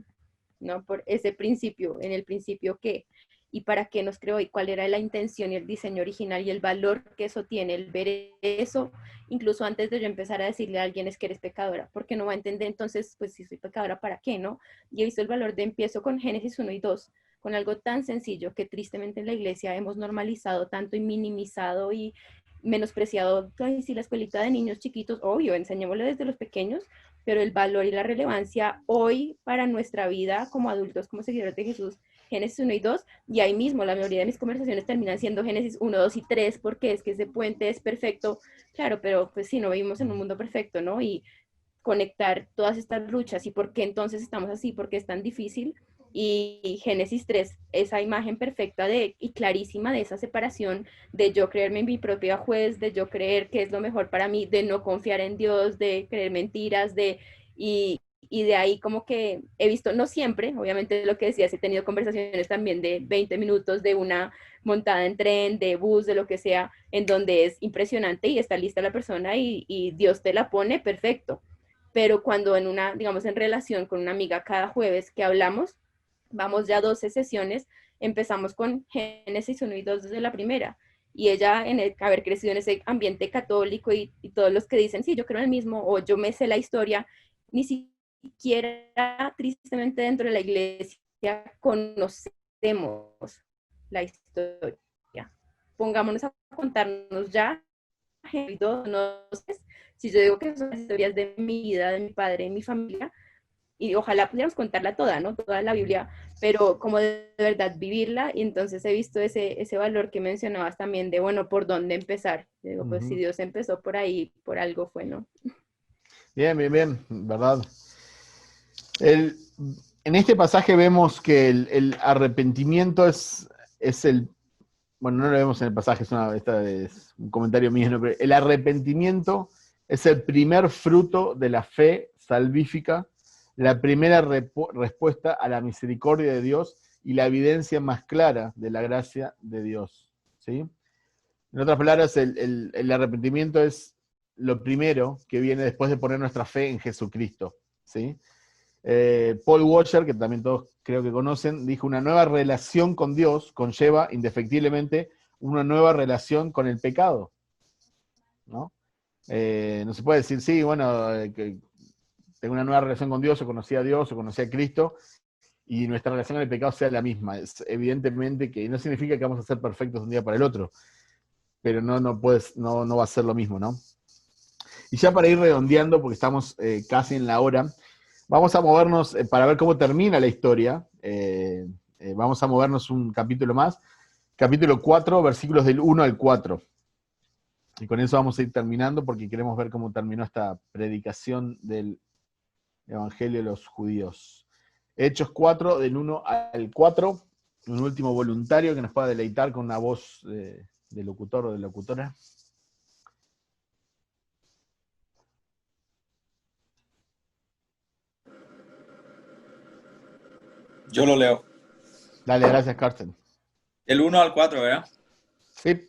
¿no? Por ese principio, en el principio qué, y para qué nos creó, y cuál era la intención y el diseño original, y el valor que eso tiene, el ver eso, incluso antes de yo empezar a decirle a alguien es que eres pecadora, porque no va a entender entonces, pues si soy pecadora, ¿para qué, no? Y he visto el valor de empiezo con Génesis 1 y 2, con algo tan sencillo que tristemente en la iglesia hemos normalizado tanto y minimizado y menospreciado. Ay, sí, la escuelita de niños chiquitos, obvio, enseñémosle desde los pequeños, pero el valor y la relevancia hoy para nuestra vida como adultos, como seguidores de Jesús, Génesis 1 y 2, y ahí mismo la mayoría de mis conversaciones terminan siendo Génesis 1, 2 y 3, porque es que ese puente es perfecto, claro, pero pues sí, no vivimos en un mundo perfecto, ¿no? Y conectar todas estas luchas y por qué entonces estamos así, por qué es tan difícil. Y Génesis 3, esa imagen perfecta y clarísima de esa separación, de yo creerme en mi propia juez, de yo creer que es lo mejor para mí, de no confiar en Dios, de creer mentiras, y de ahí como que he visto, no siempre, obviamente lo que decías, he tenido conversaciones también de 20 minutos de una montada en tren, de bus, de lo que sea, en donde es impresionante y está lista la persona y Dios te la pone perfecto. Pero cuando digamos, en relación con una amiga cada jueves que hablamos, vamos ya 12 sesiones, empezamos con Génesis 1 y 2 desde la primera. Y ella, haber crecido en ese ambiente católico y todos los que dicen, sí, yo creo en el mismo, o yo me sé la historia, ni siquiera, tristemente, dentro de la iglesia conocemos la historia. Pongámonos a contarnos ya, si yo digo que son las historias de mi vida, de mi padre, de mi familia, y ojalá pudiéramos contarla toda, ¿no? Toda la Biblia, pero como de verdad vivirla, y entonces he visto ese valor que mencionabas también de, bueno, ¿por dónde empezar? Digo, pues si Dios empezó por ahí, por algo fue, ¿no? Bien, bien, bien, ¿verdad? En este pasaje vemos que el arrepentimiento es bueno, no lo vemos en el pasaje, esta es un comentario mío, ¿no? Pero el arrepentimiento es el primer fruto de la fe salvífica, la primera respuesta a la misericordia de Dios y la evidencia más clara de la gracia de Dios, ¿sí? En otras palabras, el arrepentimiento es lo primero que viene después de poner nuestra fe en Jesucristo, ¿sí? Paul Washer, que también todos creo que conocen, dijo: una nueva relación con Dios conlleva indefectiblemente una nueva relación con el pecado, ¿no? No se puede decir, sí, bueno, que tengo una nueva relación con Dios, o conocí a Dios, o conocí a Cristo, y nuestra relación con el pecado sea la misma. Es evidentemente que no significa que vamos a ser perfectos de un día para el otro, pero no va a ser lo mismo, ¿no? Y ya para ir redondeando, porque estamos casi en la hora, vamos a movernos, para ver cómo termina la historia, vamos a movernos un capítulo más, capítulo 4, versículos del 1 al 4. Y con eso vamos a ir terminando, porque queremos ver cómo terminó esta predicación del Evangelio de los judíos. Hechos 4, del 1 al 4, un último voluntario que nos pueda deleitar con una voz de locutor o de locutora. Yo lo leo. Dale, gracias, Carsten. El 1 al 4, ¿verdad? Sí.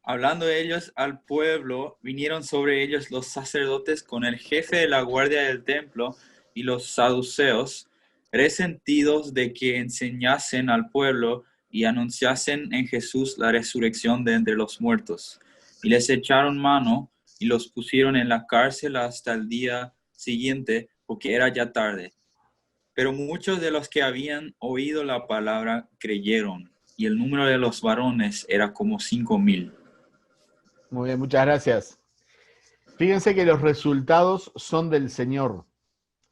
Hablando ellos al pueblo, vinieron sobre ellos los sacerdotes con el jefe de la guardia del templo y los saduceos, resentidos de que enseñasen al pueblo y anunciasen en Jesús la resurrección de entre los muertos. Y les echaron mano y los pusieron en la cárcel hasta el día siguiente, porque era ya tarde. Pero muchos de los que habían oído la palabra creyeron, y el número de los varones era como 5,000. Muy bien, muchas gracias. Fíjense que los resultados son del Señor,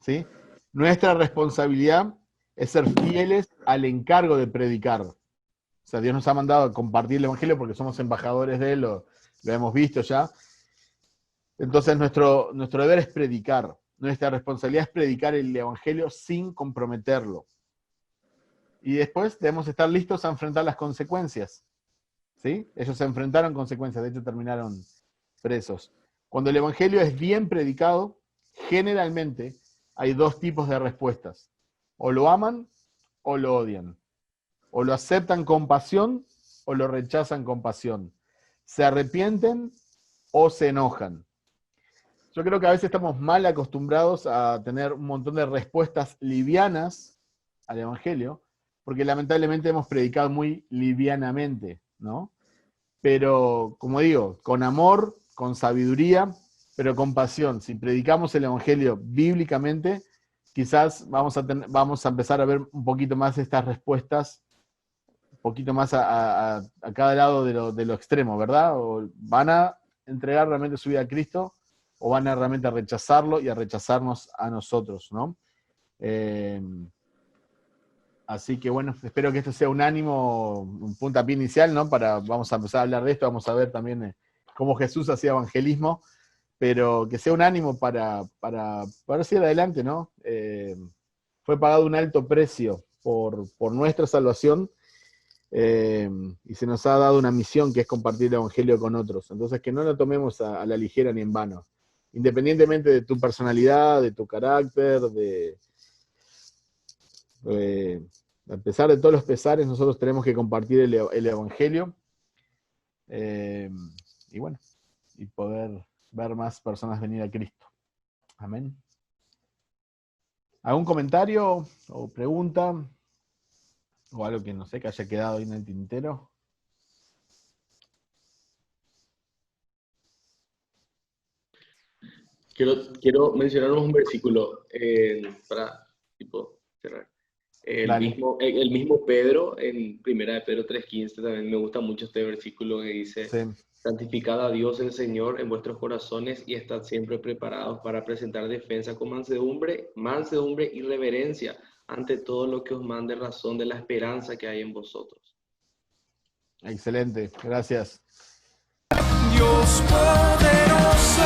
¿sí? Nuestra responsabilidad es ser fieles al encargo de predicar. O sea, Dios nos ha mandado a compartir el Evangelio porque somos embajadores de Él, lo hemos visto ya. Entonces nuestro deber es predicar. Nuestra responsabilidad es predicar el Evangelio sin comprometerlo. Y después debemos estar listos a enfrentar las consecuencias, ¿sí? Ellos se enfrentaron consecuencias, de hecho terminaron presos. Cuando el Evangelio es bien predicado, generalmente hay dos tipos de respuestas. O lo aman o lo odian. O lo aceptan con pasión o lo rechazan con pasión. Se arrepienten o se enojan. Yo creo que a veces estamos mal acostumbrados a tener un montón de respuestas livianas al Evangelio, porque lamentablemente hemos predicado muy livianamente, ¿no? Pero, como digo, con amor, con sabiduría, pero con pasión. Si predicamos el Evangelio bíblicamente, quizás vamos a empezar a ver un poquito más estas respuestas, un poquito más a cada lado de lo extremo, ¿verdad? O van a entregar realmente su vida a Cristo, o van a realmente a rechazarlo y a rechazarnos a nosotros, ¿no? Así que bueno, espero que esto sea un ánimo, un puntapié inicial, ¿no? Vamos a empezar a hablar de esto, vamos a ver también cómo Jesús hacía evangelismo, pero que sea un ánimo para seguir adelante, ¿no? Fue pagado un alto precio por nuestra salvación, y se nos ha dado una misión que es compartir el Evangelio con otros. Entonces que no lo tomemos a la ligera ni en vano. Independientemente de tu personalidad, de tu carácter, a pesar de todos los pesares, nosotros tenemos que compartir el Evangelio, y bueno, y poder ver más personas venir a Cristo. Amén. ¿Algún comentario o pregunta? O algo que no sé, que haya quedado ahí en el tintero. Quiero mencionar un versículo para cerrar. El mismo Pedro, en 1 de Pedro 3:15, también me gusta mucho este versículo que dice: sí. Santificad a Dios el Señor en vuestros corazones y estad siempre preparados para presentar defensa con mansedumbre y reverencia ante todo lo que os mande razón de la esperanza que hay en vosotros. Excelente, gracias. Dios poderoso.